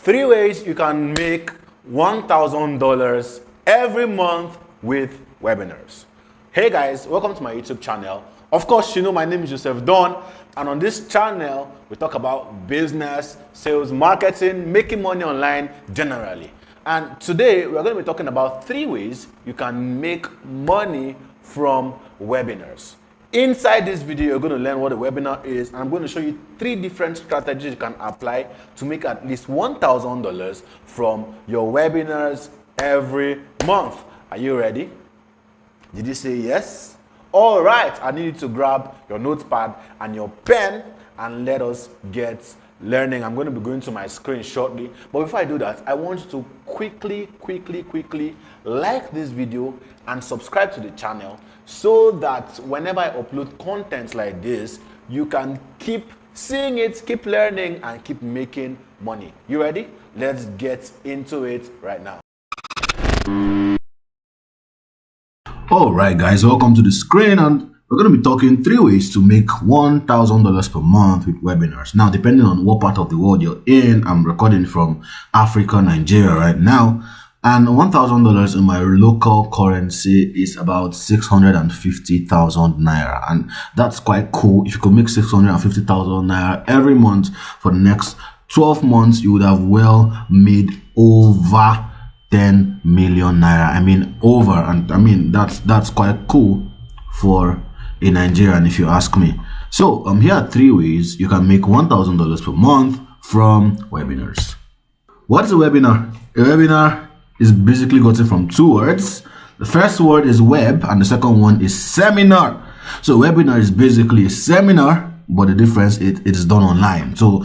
3 ways you can make $1,000 every month with webinars. Hey guys, welcome to my YouTube channel. Of course, you know my name is Joseph Don, and on this channel we talk about business, sales, marketing, making money online generally. And today we're going to be talking about 3 ways you can make money from webinars. Inside this video, you're going to learn what a webinar is, and I'm going to show you 3 different strategies you can apply to make at least $1,000 from your webinars every month. Are you ready? Did you say yes? All right, I need you to grab your notepad and your pen and let us get learning. I'm going to be going to my screen shortly, but before I do that, I want you to quickly like this video and subscribe to the channel so that whenever I upload content like this, you can keep seeing it, keep learning, and keep making money. You ready? Let's get into it right now. All right, guys, welcome to the screen, and we're going to be talking 3 ways to make $1,000 per month with webinars. Now, depending on what part of the world you're in, I'm recording from Africa, Nigeria right now, and $1,000 in my local currency is about 650,000 naira, and that's quite cool. If you could make 650,000 naira every month for the next 12 months, you would have well made over 10 million naira. I mean, over, and I mean that's quite cool for a Nigerian, if you ask me. So here are 3 ways you can make $1,000 per month from webinars. What is a webinar? A webinar is basically gotten from 2 words. The first word is web, and the second one is seminar. So webinar is basically a seminar, but the difference it is done online. So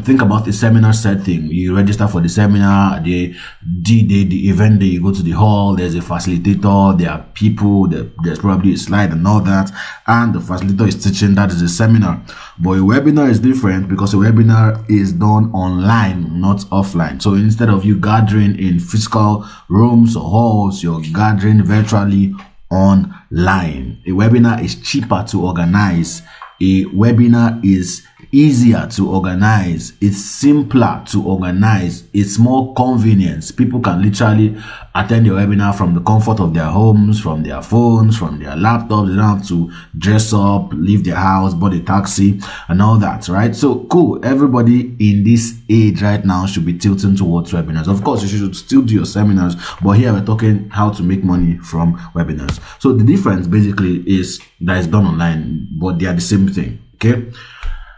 think about the seminar setting. You register for the seminar, the event day, you go to the hall, there's a facilitator, there are people, there's probably a slide and all that, and the facilitator is teaching. That is a seminar. But a webinar is different because a webinar is done online, not offline. So instead of you gathering in physical rooms or halls, you're gathering virtually online. A webinar is cheaper to organize. A webinar is easier to organize, it's simpler to organize, it's more convenient. People can literally attend your webinar from the comfort of their homes, from their phones, from their laptops. They don't have to dress up, leave their house, board a taxi and all that, right? So cool. Everybody in this age right now should be tilting towards webinars. Of course, you should still do your seminars, but here we're talking how to make money from webinars. So the difference basically is that it's done online, but they are the same thing. Okay,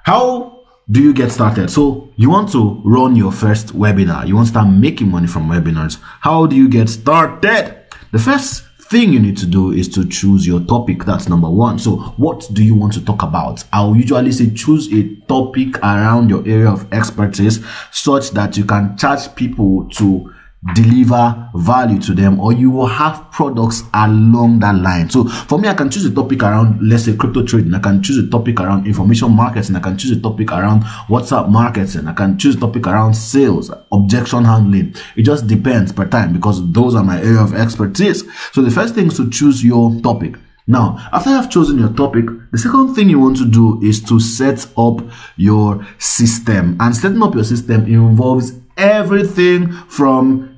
how do you get started? So you want to run your first webinar, you want to start making money from webinars. How do you get started? The first thing you need to do is to choose your topic. That's number 1. So what do you want to talk about? I'll usually say choose a topic around your area of expertise such that you can charge people to deliver value to them, or you will have products along that line. So for me, I can choose a topic around, let's say, crypto trading. I can choose a topic around information marketing. I can choose a topic around WhatsApp marketing. I can choose a topic around sales, objection handling. It just depends per time because those are my area of expertise. So the first thing is to choose your topic. Now, after you have chosen your topic, the second thing you want to do is to set up your system. And setting up your system involves everything from,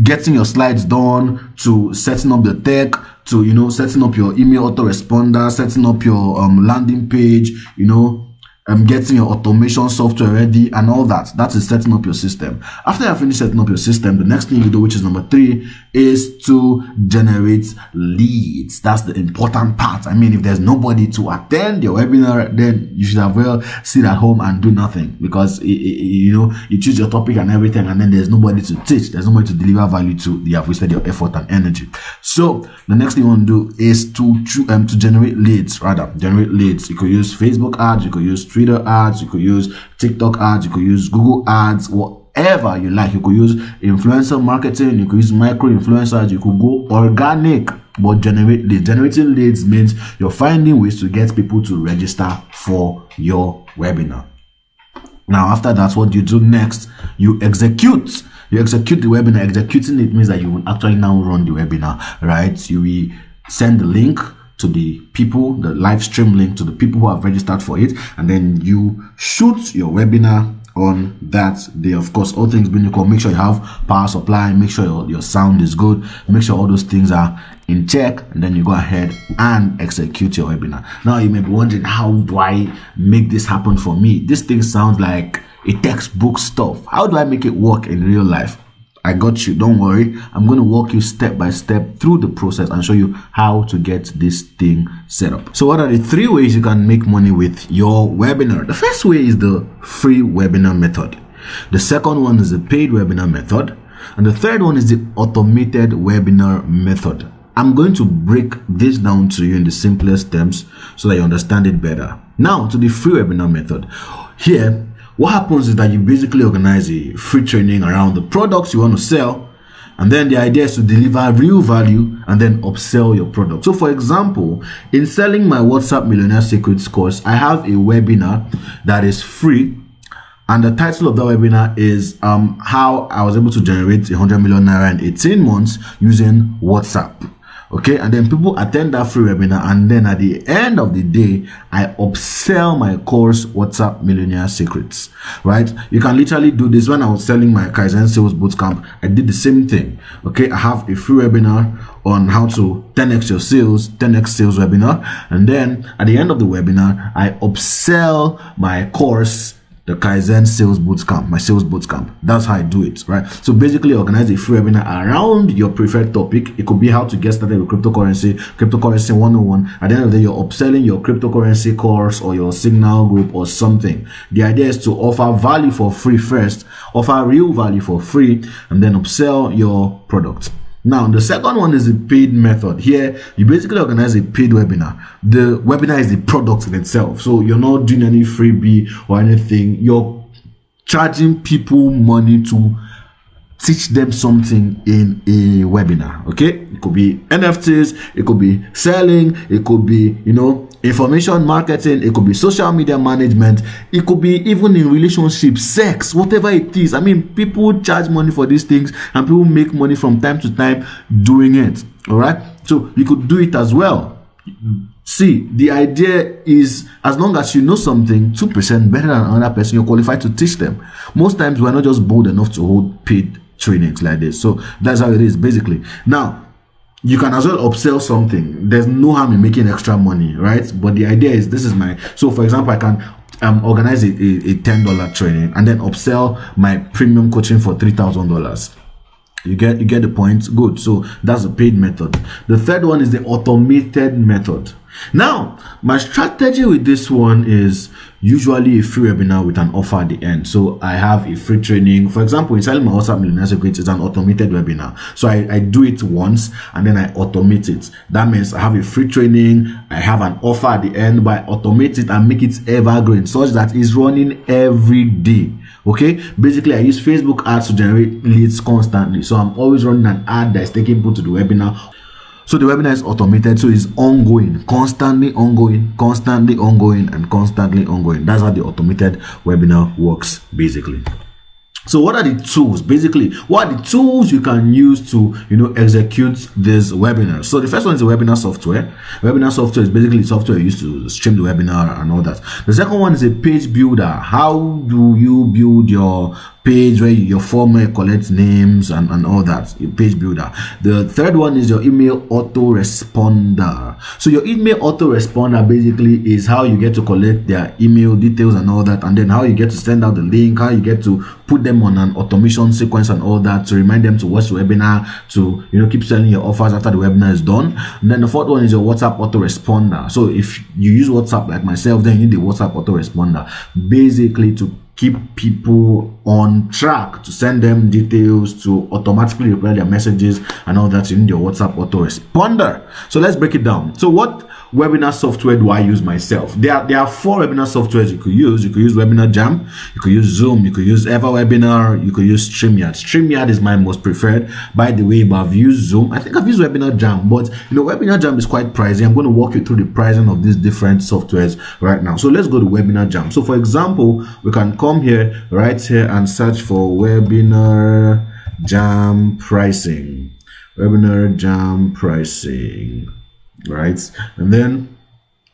getting your slides done, to setting up the tech, to, setting up your email autoresponder, setting up your landing page, getting your automation software ready and all that. That is setting up your system. After you have finished setting up your system, the next thing you do, which is number 3, is to generate leads. That's the important part. I mean, if there's nobody to attend your webinar, then you should have well sit at home and do nothing, because you choose your topic and everything, and then there's nobody to teach, there's nobody to deliver value to. You have wasted your effort and energy. So the next thing you want to do is to generate leads. Generate leads. You could use Facebook ads, you could use Twitter ads, you could use TikTok ads, you could use Google ads, whatever you like. You could use influencer marketing, you could use micro influencers, you could go organic, but generate leads. Generating leads means you're finding ways to get people to register for your webinar. Now, after that, what you do next, you execute. You execute the webinar. Executing it means that you will actually now run the webinar, right? You will send the link to the people, the live stream link to the people who have registered for it, and then you shoot your webinar on that day. Of course, all things being equal, make sure you have power supply, make sure your sound is good, make sure all those things are in check, and then you go ahead and execute your webinar. Now you may be wondering, how do I make this happen for me? This thing sounds like a textbook stuff. How do I make it work in real life? I got you, don't worry. I'm going to walk you step by step through the process and show you how to get this thing set up. So what are the 3 ways you can make money with your webinar? The first way is the free webinar method. The second one is the paid webinar method. And the third one is the automated webinar method. I'm going to break this down to you in the simplest terms so that you understand it better. Now to the free webinar method. Here, what happens is that you basically organize a free training around the products you want to sell, and then the idea is to deliver real value and then upsell your product. So for example, in selling my WhatsApp Millionaire Secrets course, I have a webinar that is free, and the title of that webinar is how I was able to generate 100 million naira in 18 months using WhatsApp. Okay, and then people attend that free webinar, and then at the end of the day, I upsell my course, WhatsApp Millionaire Secrets, right? You can literally do this. When I was selling my Kaizen Sales Bootcamp, I did the same thing. Okay, I have a free webinar on how to 10x your sales, 10x sales webinar, and then at the end of the webinar, I upsell my course, the Kaizen Sales Bootcamp, my sales bootcamp. That's how I do it, right? So basically organize a free webinar around your preferred topic. It could be how to get started with cryptocurrency 101. At the end of the day, you're upselling your cryptocurrency course or your signal group or something. The idea is to offer value for free first, offer real value for free, and then upsell your product. Now, the second one is the paid method. Here, you basically organize a paid webinar. The webinar is the product in itself. So you're not doing any freebie or anything. You're charging people money to teach them something in a webinar. Okay, it could be NFTs, it could be selling, it could be, information marketing, it could be social media management, it could be even in relationships, sex, whatever it is. I mean, people charge money for these things, and people make money from time to time doing it. All right, so you could do it as well. See, the idea is, as long as you know something 2% better than another person, you're qualified to teach them. Most times we're not just bold enough to hold paid trainings like this. So that's how it is basically. Now, you can as well upsell something. There's no harm in making extra money, right? But the idea is, so for example, I can organize a $10 training and then upsell my premium coaching for $3,000. You get the point? Good. So that's the paid method. The third one is the automated method. Now, my strategy with this one is usually a free webinar with an offer at the end. So I have a free training. For example, in selling my WhatsApp Millionaire Secrets, it's an automated webinar. So I do it once and then I automate it. That means I have a free training, I have an offer at the end, but I automate it and make it evergreen such that it's running every day. Okay, basically I use Facebook ads to generate leads constantly. So I'm always running an ad that is taking people to the webinar. So the webinar is automated, so it's ongoing, constantly ongoing, constantly ongoing, and constantly ongoing. That's how the automated webinar works basically. So what are the tools? Basically, what are the tools you can use to execute this webinar? So the first one is the webinar software. Webinar software is basically software used to stream the webinar and all that. The second one is a page builder. How do you build your page where your former collect names and all that? Your page builder. The third one is your email autoresponder. So your email autoresponder basically is how you get to collect their email details and all that, and then how you get to send out the link, how you get to put them on an automation sequence and all that, to remind them to watch the webinar, to keep selling your offers after the webinar is done. And then the fourth one is your WhatsApp autoresponder. So if you use WhatsApp like myself, then you need the WhatsApp autoresponder basically to keep people on track, to send them details, to automatically reply their messages and all that. You need your WhatsApp autoresponder. So let's break it down. So what webinar software do I use myself? There are 4 webinar softwares you could use. You could use Webinar Jam, you could use Zoom, you could use EverWebinar, you could use Streamyard. Streamyard is my most preferred, by the way, but I've used Zoom. I think I've used Webinar Jam, but Webinar Jam is quite pricey. I'm going to walk you through the pricing of these different softwares right now. So let's go to Webinar Jam. So for example, we can come here, right here, and search for Webinar Jam pricing. Webinar Jam pricing. Right, and then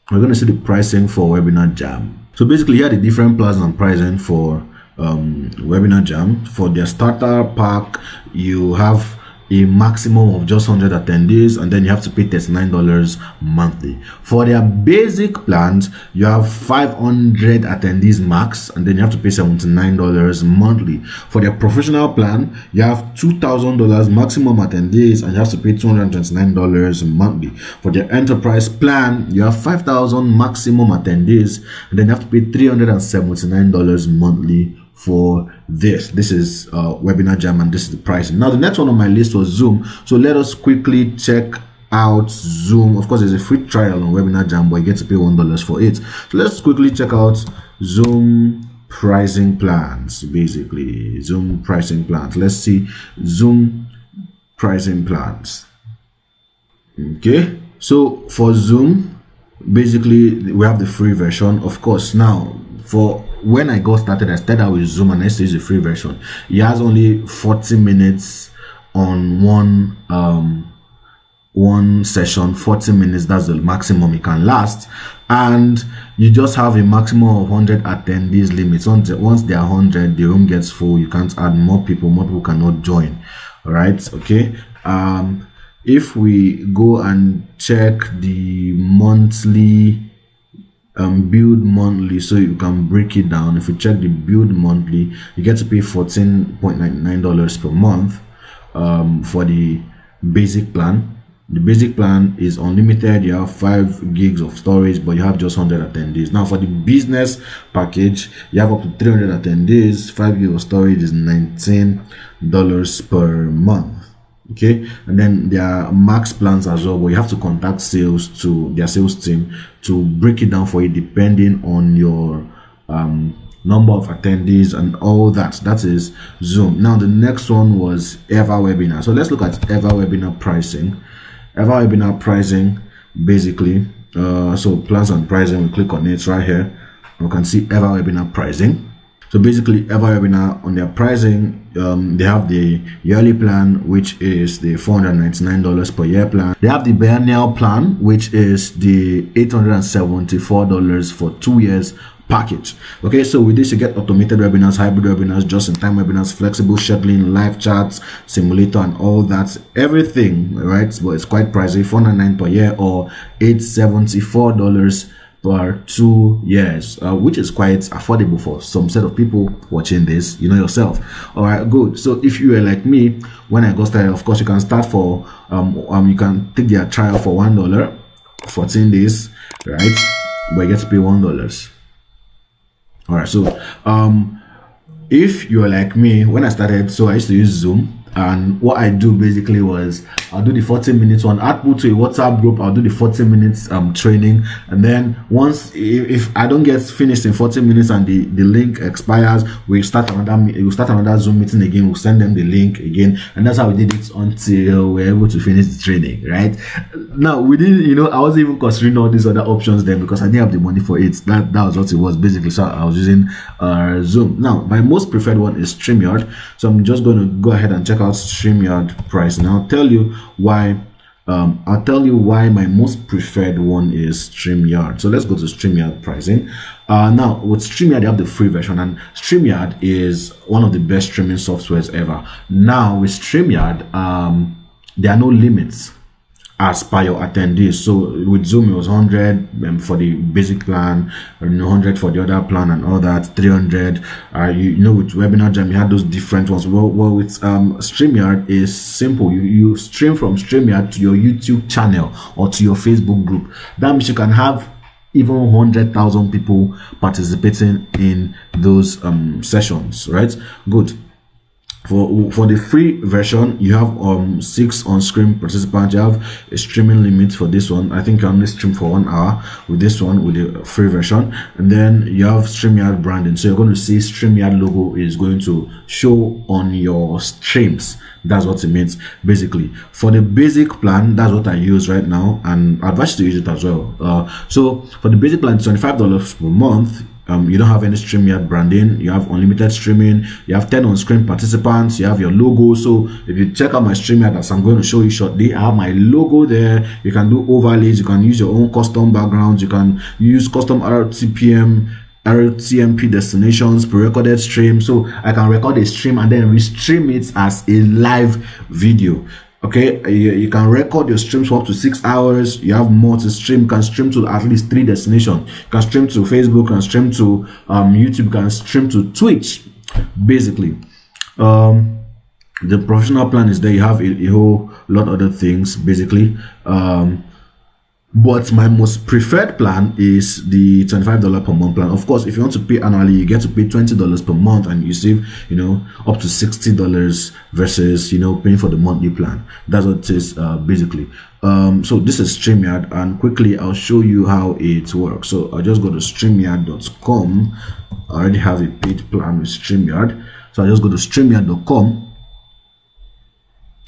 we're going to see the pricing for Webinar Jam. So basically here are the different plans and pricing for Webinar Jam. For their starter pack, you have a maximum of just 100 attendees, and then you have to pay $39 monthly. For their basic plans, you have 500 attendees max, and then you have to pay $79 monthly. For their professional plan, you have $2,000 maximum attendees, and you have to pay $229 monthly. For their enterprise plan, you have 5,000 maximum attendees, and then you have to pay $379 monthly for this. This is Webinar Jam, and this is the pricing. Now the next one on my list was Zoom. So let us quickly check out Zoom. Of course, there's a free trial on Webinar Jam, but you get to pay $1 for it. So let's quickly check out Zoom pricing plans. Basically, Zoom pricing plans. Let's see Zoom pricing plans. Okay, so for Zoom, basically we have the free version. Of course, now for when I got started, I started out with Zoom, and I used to use the free version. It has only 40 minutes on one session. 40 minutes, that's the maximum it can last, and you just have a maximum of 100 attendees limits. Once there are 100, the room gets full. You can't add more people cannot join. All right, okay. If we go and check the monthly build monthly, so you can break it down. If you check the build monthly, you get to pay $14.99 per month for the basic plan. The basic plan is unlimited. You have 5 gigs of storage, but you have just 100 attendees. Now for the business package, you have up to 300 attendees. 5 gigs of storage is $19 per month. Okay, and then there are max plans as well, but you have to contact sales to their sales team to break it down for you depending on your number of attendees and all that. That is Zoom. Now the next one was Ever Webinar. So let's look at Ever Webinar pricing. Ever Webinar pricing, basically, so plans and pricing, we click on it right here. You can see Ever Webinar pricing. So basically, Ever Webinar, on their pricing, they have the yearly plan, which is the $499 per year plan. They have the biennial plan, which is the $874 for 2 years package. Okay, so with this you get automated webinars, hybrid webinars, just-in-time webinars, flexible scheduling, live chats, simulator, and all that, everything, right? But it's quite pricey, $499 per year or $874 per 2 years, which is quite affordable for some set of people watching this, you know yourself. All right, good. So if you are like me, when I got started, of course you can start for you can take their trial for $1, 14 days, right? But you get to pay $1. All right, so if you're like me, when I started, so I used to use Zoom, and what I do basically was I'll do the 40 minutes one, I'll put to a WhatsApp group, I'll do the 40 minutes training, and then once if I don't get finished in 40 minutes and the link expires, we'll start another Zoom meeting again. We'll send them the link again, and that's how we did it until we're able to finish the training, right? Now we didn't, you know, I wasn't even considering all these other options then because I didn't have the money for it. That was what it was basically. So I was using Zoom. Now my most preferred one is Streamyard, so I'm just going to go ahead and check out Streamyard price, and I'll tell you why. I'll tell you why my most preferred one is Streamyard. So let's go to Streamyard pricing. Now with Streamyard, you have the free version, and Streamyard is one of the best streaming softwares ever. Now with Streamyard, there are no limits as per your attendees. So with Zoom it was 100 for the basic plan, 100 for the other plan, and all that, 300. You know, with Webinar Jam you had those different ones. Well with Streamyard is simple. You stream from Streamyard to your YouTube channel or to your Facebook group. That means you can have even 100,000 people participating in those sessions, right? Good. For the free version, you have 6 on-screen participants. You have a streaming limit for this one. I think you only stream for 1 hour with this one, with the free version. And then you have Streamyard branding. So you're going to see Streamyard logo is going to show on your streams. That's what it means basically. For the basic plan, that's what I use right now, and I advise you to use it as well. So for the basic plan, $25 per month. You don't have any Streamyard branding. You have unlimited streaming. You have 10 on-screen participants. You have your logo. So if you check out my Streamyard, as I'm going to show you shortly, I have my logo there. You can do overlays. You can use your own custom backgrounds. You can use custom RTPM RTMP destinations, pre-recorded stream. So I can record a stream and then restream it as a live video. Okay, you can record your streams for up to 6 hours. You have more to stream. You can stream to at least 3 destinations. You can stream to Facebook, you can stream to YouTube, you can stream to Twitch. Basically, the professional plan is there. You have a whole lot of other things, basically. But my most preferred plan is the $25 per month plan. Of course, if you want to pay annually, you get to pay $20 per month and you save, up to $60 versus, paying for the monthly plan. That's what it is, basically. So this is Streamyard, and quickly I'll show you how it works. So I'll just go to streamyard.com. I already have a paid plan with Streamyard. So I'll just go to streamyard.com.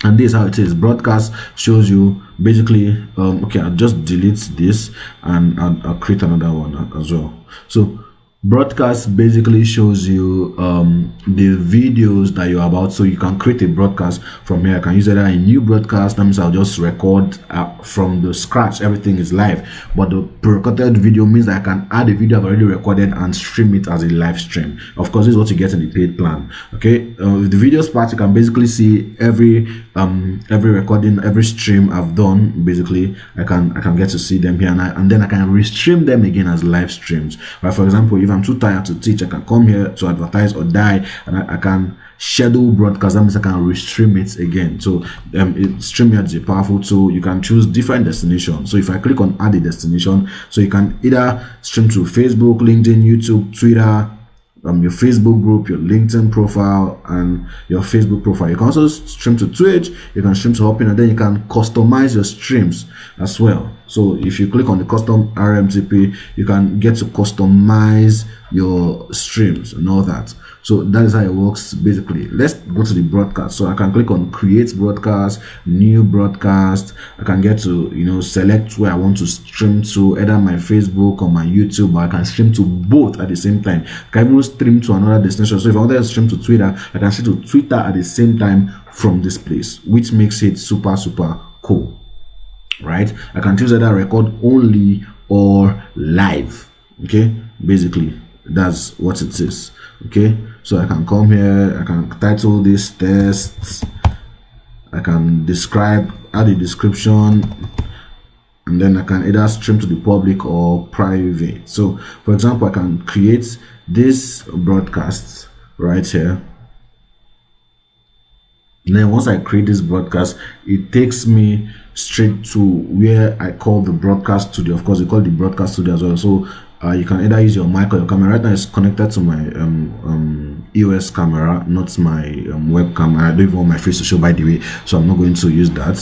And this is how it is. Broadcast shows you basically okay, I'll just delete this and I'll create another one as well. So broadcast basically shows you the videos that you're about. So you can create a broadcast from here. I can use either a new broadcast. That means I'll just record from the scratch. Everything is live. But the pre-recorded video means that I can add a video I've already recorded and stream it as a live stream. Of course, this is what you get in the paid plan. Okay, with the videos part, you can basically see every recording, every stream I've done. Basically, I can get to see them here, and then I can restream them again as live streams. Right? For example, if I'm too tired to teach, I can come here to advertise or die, and I can schedule broadcast. That means I can restream it again. So Streamyard is a powerful tool. You can choose different destinations. So if I click on add a destination, so you can either stream to Facebook, LinkedIn, YouTube, Twitter, your Facebook group, your LinkedIn profile, and your Facebook profile. You can also stream to Twitch, you can stream to Hopin, and then you can customize your streams as well. So if you click on the custom RMTP, you can get to customize your streams and all that. So that is how it works basically. Let's go to the broadcast. So I can click on create broadcast, new broadcast. I can get to select where I want to stream to, either my Facebook or my YouTube, or I can stream to both at the same time. I can even stream to another destination. So if I wanted to stream to Twitter, I can stream to Twitter at the same time from this place, which makes it super cool. Right? I can choose either record only or live. Okay, basically that's what it is. Okay, so I can come here, I can title this tests, I can describe, add a description, and then I can either stream to the public or private. So for example, I can create this broadcast right here. And then once I create this broadcast, it takes me straight to where I call the broadcast studio. Of course, we call it the broadcast studio as well. So you can either use your mic or your camera. Right now it's connected to my EOS camera, not my webcam. I don't even want my face to show, by the way, so I'm not going to use that.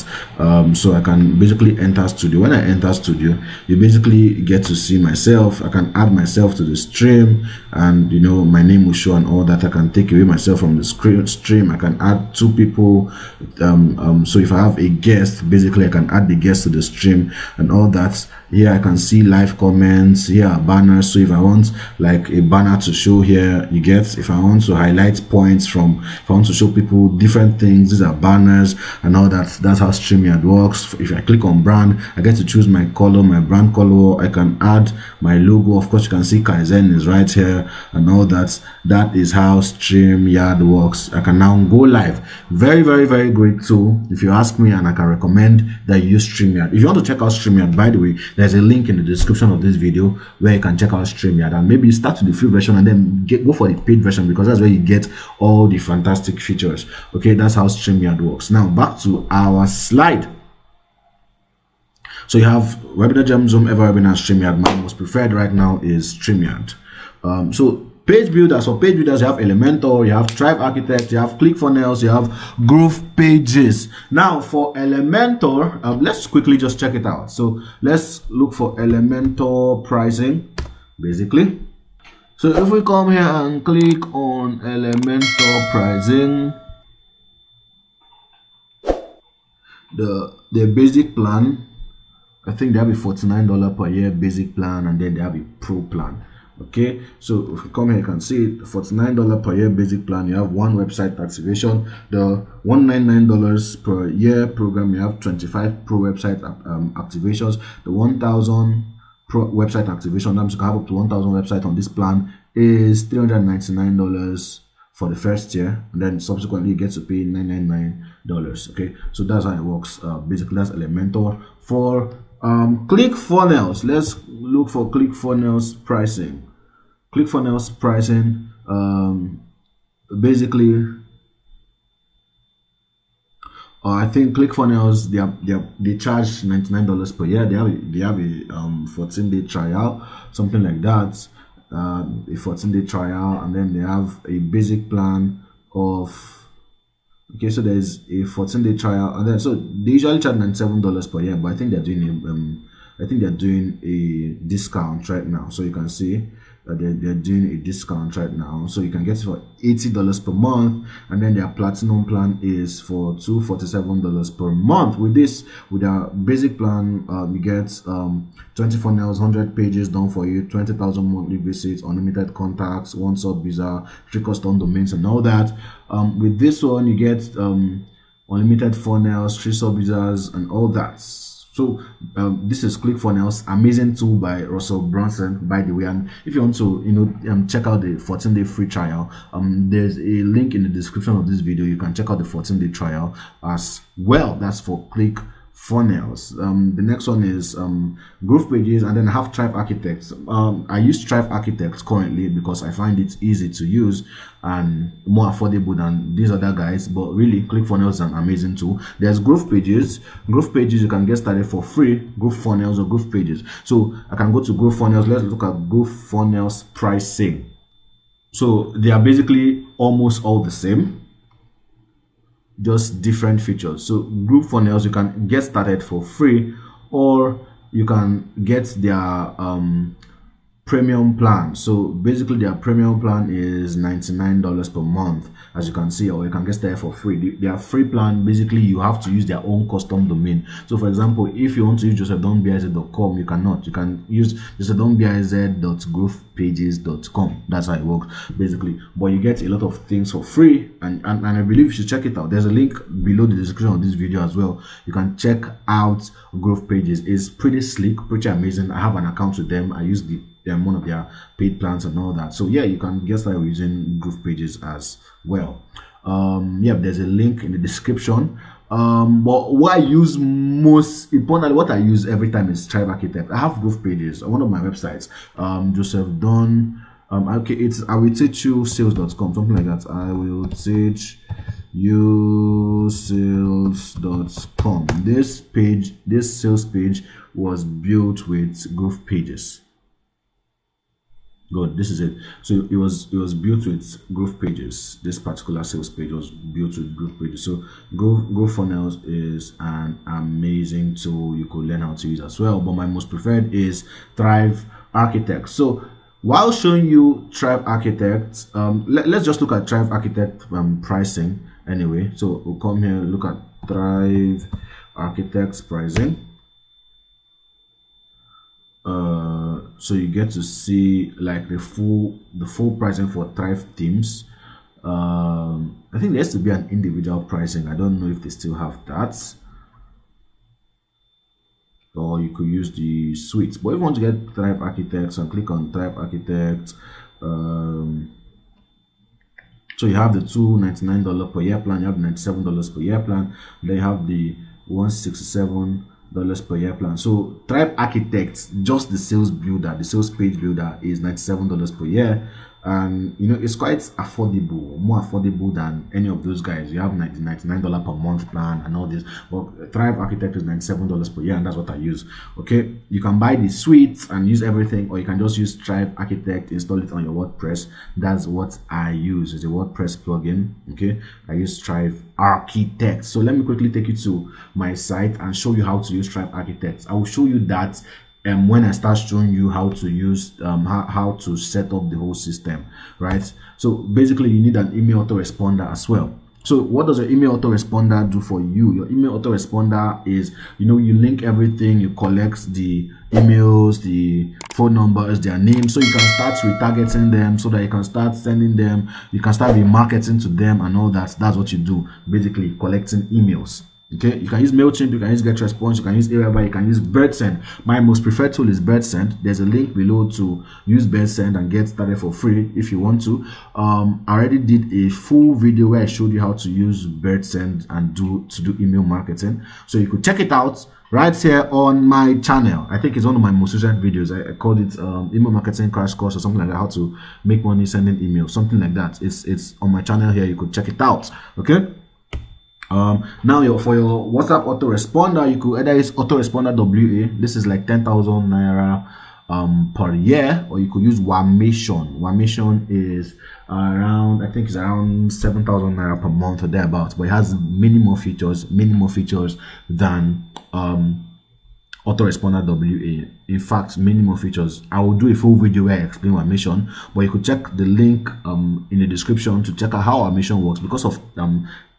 So I can basically enter studio. When I enter studio, you basically get to see myself. I can add myself to the stream, and my name will show and all that. I can take away myself from the stream. I can add 2 people. So if I have a guest, basically I can add the guest to the stream and all that. Here I can see live comments. Here are banners. So if I want like a banner to show here, you get, if I want to highlight points from, if I want to show people different things, these are banners and all that. That's how Streamyard works. If I click on brand, I get to choose my color, my brand color. I can add my logo. Of course, you can see Kaizen is right here and all that. That is how Streamyard works. I can now go live. Very great tool, if you ask me, and I can recommend that you use Streamyard. If you want to check out Streamyard, by the way, there's a link in the description of this video where you can check out Streamyard, and maybe start with the free version and then go for the paid version, because that's where you get all the fantastic features. Okay, that's how Streamyard works. Now back to our slide. So you have Webinar Jam, Zoom, EverWebinar, Streamyard. My most preferred right now is Streamyard. So page builders, for page builders, you have Elementor, you have Thrive Architect, you have ClickFunnels, you have Groove Pages. Now for Elementor, let's quickly just check it out. So let's look for Elementor pricing, basically. So if we come here and click on Elementor pricing, the basic plan, I think they have a $49 per year basic plan, and then they have a pro plan. Okay, so if you come here, you can see it, $49 per year basic plan. You have 1 website activation. The $199 per year program, you have 25 pro website activations. The $1,000 website activation. That means you can have up to 1,000 websites on this plan. Is $399 for the first year, and then subsequently you get to pay $999. Okay, so that's how it works. Basically, that's Elementor. For ClickFunnels, let's look for ClickFunnels pricing. ClickFunnels pricing, basically, I think ClickFunnels, they charge $99 per year. They have a 14-day trial, something like that. A 14-day trial, and then they have a basic plan of, okay, so there's a 14-day trial, and then so they usually charge $97 per year, but I think they're doing a discount right now. So you can see they're doing a discount right now, so you can get it for $80 per month, and then their platinum plan is for $247 per month. With their basic plan, you get 24 nails, 100 pages done for you, 20,000 monthly visits, unlimited contacts, one sub visa, 3 custom domains, and all that. With this one, you get unlimited funnels, 3 sub visas, and all that. So this is ClickFunnels, amazing tool by Russell Brunson, by the way. And if you want to check out the 14-day free trial, there's a link in the description of this video. You can check out the 14-day trial as well. That's for ClickFunnels. The next one is growth pages, and then I have Thrive Architects. I use Thrive Architects currently because I find it easy to use and more affordable than these other guys. But really, ClickFunnels is an amazing tool. There's growth pages. Growth pages, you can get started for free. Growth funnels or growth pages. So I can go to growth funnels. Let's look at growth funnels pricing. So they are basically almost all the same, just different features. So group funnels, you can get started for free, or you can get their premium plan. So basically their premium plan is $99 per month, as you can see, or you can get started for free. Their free plan, basically you have to use their own custom domain. So for example, if you want to use josephdombiz.com, you cannot. You can use josephdombiz.growthpages.com. that's how it works basically. But you get a lot of things for free, and I believe you should check it out. There's a link below the description of this video as well. You can check out Growth Pages. It's pretty slick, pretty amazing. I have an account with them. I use one of their paid plans and all that. So yeah, you can get started using Growth Pages as well. Yeah, there's a link in the description. But what I use most importantly, what I use every time is Thrive Architect. I have Growth Pages on one of my websites, Joseph Don. Okay, it's I will teach you sales.com, something like that. I will teach you sales.com. This sales page was built with Growth Pages. Good, this is it. So it was built with Growth Pages. This particular sales page was built with Growth Pages. So Growth Funnels is an amazing tool you could learn how to use as well, but my most preferred is Thrive Architect. So while showing you Thrive Architect, let's just look at Thrive Architect pricing anyway. So we'll come here, look at Thrive Architect's pricing. So you get to see like the full pricing for Thrive themes. I think there has to be an individual pricing. I don't know if they still have that, or you could use the suites. But if you want to get Thrive Architects, and click on Thrive Architect. So you have the $299 per year plan, you have $97 per year plan, then you have the $167 per year plan. So Thrive Architect, just the sales builder, the sales page builder, is $97 per year, and it's quite affordable, more affordable than any of those guys. You have $99 per month plan and all this, but Thrive Architect is $97 per year, and that's what I use. Okay, you can buy the suites and use everything, or you can just use Thrive Architect, install it on your WordPress. That's what I use. It's a WordPress plugin. Okay, I use Thrive Architect. So let me quickly take you to my site and show you how to use Thrive Architect. I will show you that when I start showing you how to use how to set up the whole system, right? So basically you need an email autoresponder as well. So what does your email autoresponder do for you? Your email autoresponder is, you link everything, you collect the emails, the phone numbers, their names, so you can start retargeting them, so that you can start sending them, you can start remarketing to them and all that. That's what you do, basically collecting emails. Okay, you can use MailChimp, you can use GetResponse, you can use Airby, you can use BirdSend. My most preferred tool is BirdSend. There's a link below to use BirdSend and get started for free if you want to. I already did a full video where I showed you how to use BirdSend and do email marketing. So you could check it out right here on my channel. I think it's one of my most recent videos. I called it email marketing crash course or something like that, how to make money sending emails, something like that. It's on my channel here. You could check it out. Okay. Now for your WhatsApp autoresponder, you could either use autoresponder WA. This is like 10,000 naira per year, or you could use Wamation. Wamation is around, I think it's around 7,000 naira per month or thereabouts, but it has many more features than autoresponder WA. In fact, many more features. I will do a full video where I explain Wamation, but you could check the link in the description to check out how Wamation works. Because of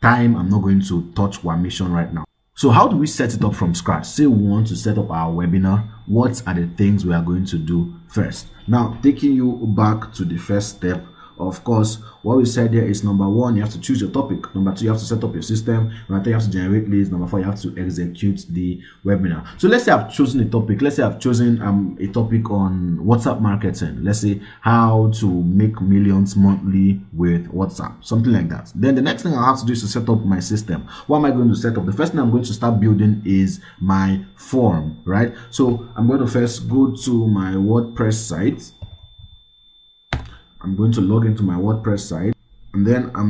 time, I'm not going to touch Wamation right now. So how do we set it up from scratch? Say we want to set up our webinar. What are the things we are going to do first? Now, taking you back to the first step, of course, what we said here is number one, you have to choose your topic. Number two, you have to set up your system. Number three, you have to generate leads. Number four, you have to execute the webinar. So let's say I've chosen a topic. Let's say I've chosen a topic on WhatsApp marketing. Let's say how to make millions monthly with WhatsApp, something like that. Then the next thing I have to do is to set up my system. What am I going to set up? The first thing I'm going to start building is my form, right? So I'm going to first go to my WordPress site. I'm going to log into my WordPress site, and then I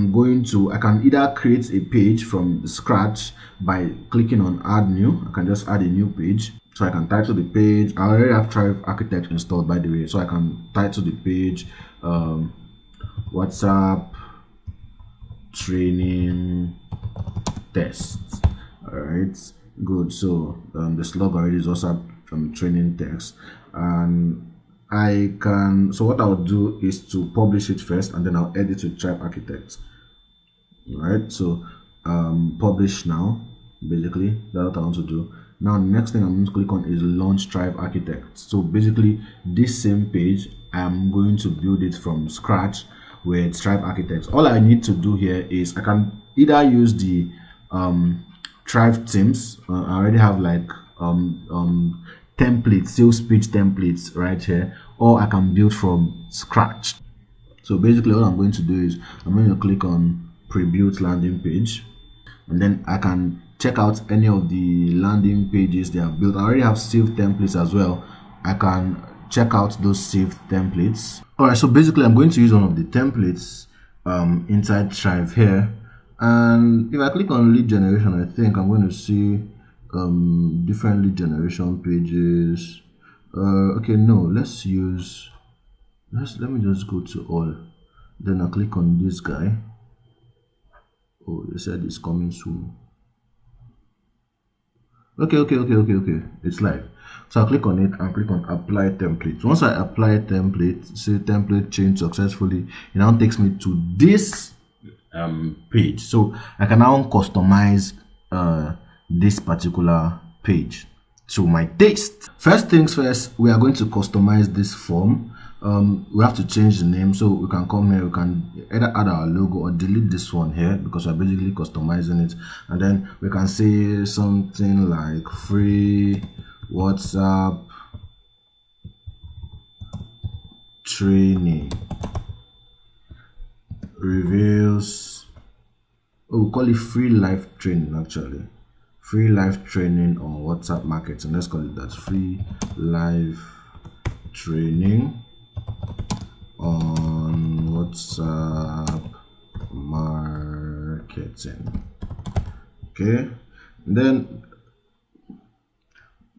can either create a page from scratch by clicking on add new. I can just add a new page. So I can title the page. I already have Thrive Architect installed, by the way, so I can title the page WhatsApp training test. All right, good. So the slug already is WhatsApp training text, and so what I'll do is to publish it first, and then I'll edit with Thrive Architect. All right, so publish now. Basically, that's what I want to do. Now, the next thing I'm going to click on is launch Thrive Architect. So basically, this same page, I'm going to build it from scratch with Thrive Architect. All I need to do here is I can either use the Thrive themes. I already have like templates, sales page templates right here, or I can build from scratch. So basically what I'm going to do is I'm going to click on pre-built landing page, and then I can check out any of the landing pages they have built. I already have saved templates as well. I can check out those saved templates. All right, so basically I'm going to use one of the templates inside Thrive here, and if I click on lead generation, I think I'm going to see different lead generation pages. Okay, no, let me just go to all, then I'll click on this guy. Oh, they said it's coming soon. Okay, it's live. So I'll click on it and click on apply template. Once I apply template, say template changed successfully, it now takes me to this page. So I can now customize this particular page to my taste. First things first, we are going to customize this form. We have to change the name, so we can come here, we can either add our logo or delete this one here because we're basically customizing it, and then we can say something like free WhatsApp training reveals, we'll call it free live training, actually free live training on WhatsApp marketing. Let's call it that, free live training on WhatsApp marketing. Okay, and then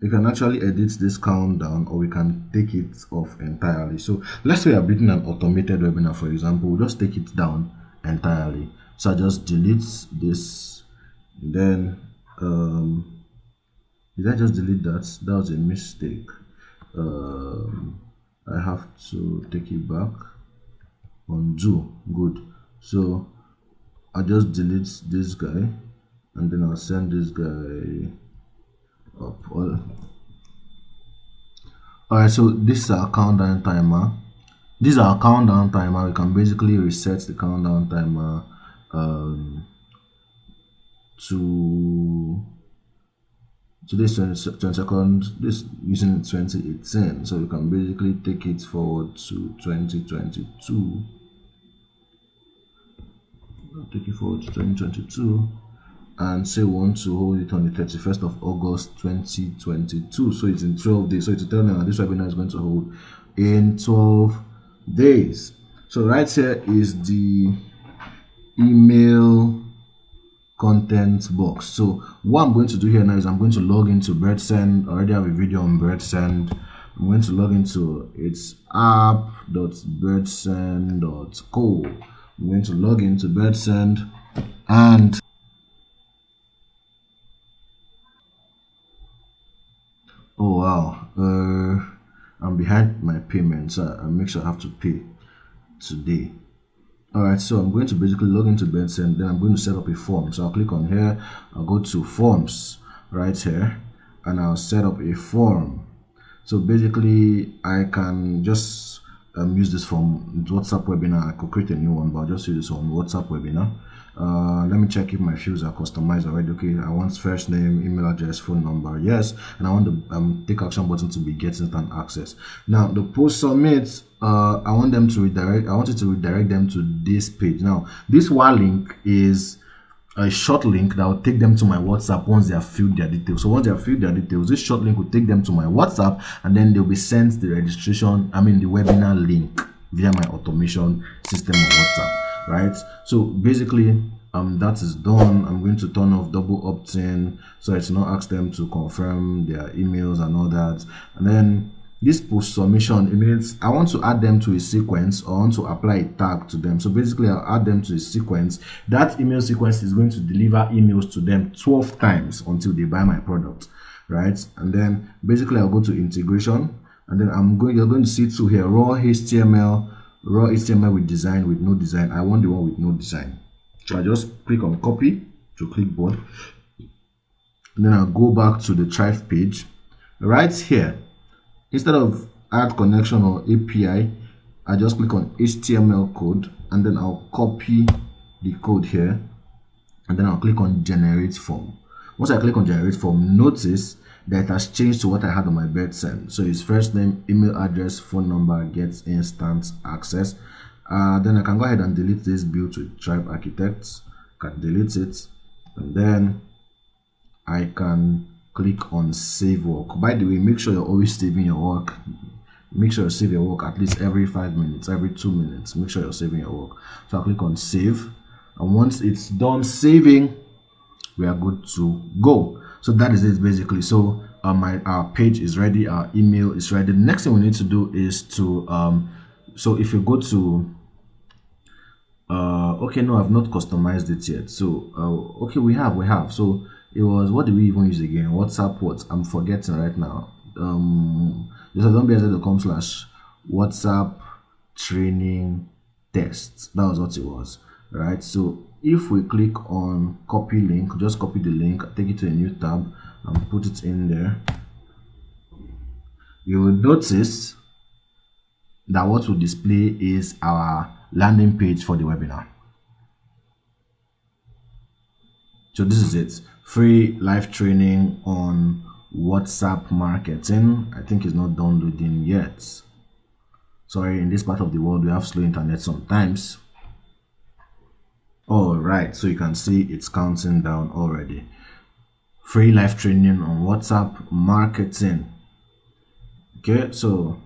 you can actually edit this countdown, or we can take it off entirely. So let's say we are building an automated webinar, for example. We'll just take it down entirely. So I just delete this, then did I just delete that? That was a mistake. I have to take it back. Undo. Good. So I just delete this guy, and then I'll send this guy up. Alright, so this is our countdown timer. This is our countdown timer. We can basically reset the countdown timer to today's 22nd, this using 2018, so you can basically take it forward to 2022. Take it forward to 2022 and say we want to hold it on the 31st of August 2022. So it's in 12 days. So it's telling me that this webinar is going to hold in 12 days. So right here is the email content box. So what I'm going to do here now is I'm going to log into BirdSend. I already have a video on BirdSend. I'm going to log into its app.birdsend.co. I'm going to log into BirdSend, and oh wow, I'm behind my payments. I make sure I have to pay today. Alright, so I'm going to basically log into BirdSend, then I'm going to set up a form. So I'll click on here, I'll go to forms right here, and I'll set up a form. So basically I can just use this from WhatsApp webinar. I could create a new one, but I'll just use this on WhatsApp webinar. Let me check if my fields are customized already. Okay, I want first name, email address, phone number, yes, and I want the take action button to be get instant access. Now the post submit, I want them to redirect. I want it to redirect them to this page. Now this WA link is a short link that will take them to my WhatsApp once they have filled their details. So once they have filled their details, this short link will take them to my WhatsApp, and then they'll be sent the registration, the webinar link via my automation system on WhatsApp, right? So basically that is done. I'm going to turn off double opt-in so it's not ask them to confirm their emails and all that. And then this post submission, it means I want to add them to a sequence, or I want to apply a tag to them. So basically I'll add them to a sequence. That email sequence is going to deliver emails to them 12 times until they buy my product, right? And then basically I'll go to integration, and then you're going to see through here raw HTML with design, with no design. I want the one with no design. So I just click on copy to clipboard, and then I'll go back to the Thrive page. Right here, instead of add connection or API, I just click on HTML code, and then I'll copy the code here, and then I'll click on generate form. Once I click on generate form, notice that it has changed to what I had on my BirdSend. So it's first name, email address, phone number, gets instant access. Then I can go ahead and delete this build with Thrive Architects. Can delete it, and then I can click on save work. By the way, make sure you're always saving your work. Make sure you save your work at least every 5 minutes, every 2 minutes. Make sure you're saving your work. So I'll click on save, and once it's done saving, we are good to go. So that is it basically. So our page is ready, our email is ready. The next thing we need to do is to so if you go to okay, no, I've not customized it yet. So okay, we have. So it was, what did we even use again? WhatsApp what? I'm forgetting right now. Just don't.com/WhatsApp training test. That was what it was, right? So if we click on copy link, just copy the link, take it to a new tab and put it in there, you will notice that what will display is our landing page for the webinar. So this is it. Free live training on WhatsApp marketing. I think it's not downloading yet. Sorry, in this part of the world we have slow internet sometimes. All right, so you can see it's counting down already. Free live training on WhatsApp marketing. Okay, so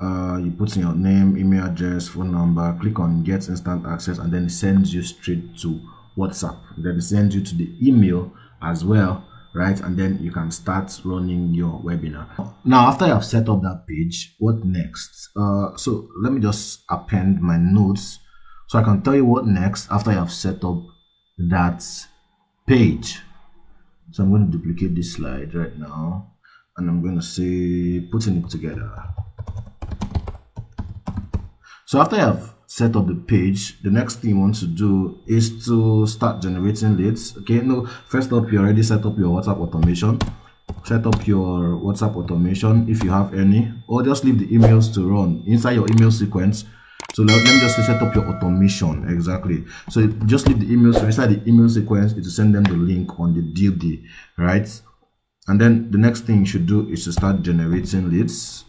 you put in your name, email address, phone number, click on get instant access, and then it sends you straight to WhatsApp. Then it sends you to the email as well, right? And then you can start running your webinar. Now after you have set up that page, what next? So let me just append my notes so I can tell you what next after you have set up that page. So I'm going to duplicate this slide right now, and I'm going to say putting it together. So after you have set up the page, the next thing you want to do is to start generating leads. Okay, no, first up, you already set up your WhatsApp automation. Set up your WhatsApp automation if you have any, or just leave the emails to run inside your email sequence. So let me just set up your automation. Exactly. So just leave the emails inside the email sequence. It will send them the link on the deal day, right? And then the next thing you should do is to start generating leads.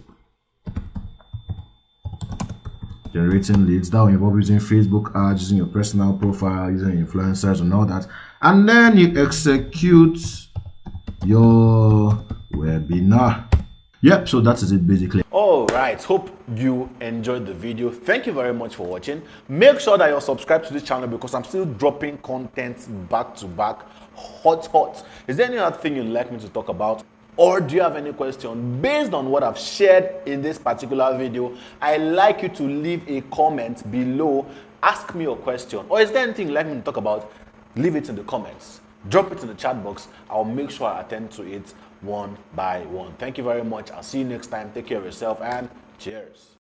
That will involve using Facebook ads, using your personal profile, using influencers and all that. And then you execute your webinar. Yep, so that is it basically. All right, hope you enjoyed the video. Thank you very much for watching. Make sure that you're subscribed to this channel because I'm still dropping content back to back, hot. Is there any other thing you'd like me to talk about? Or do you have any question based on what I've shared in this particular video? I'd like you to leave a comment below. Ask me your question. Or is there anything you'd like me to talk about? Leave it in the comments. Drop it in the chat box. I'll make sure I attend to it one by one. Thank you very much. I'll see you next time. Take care of yourself and cheers.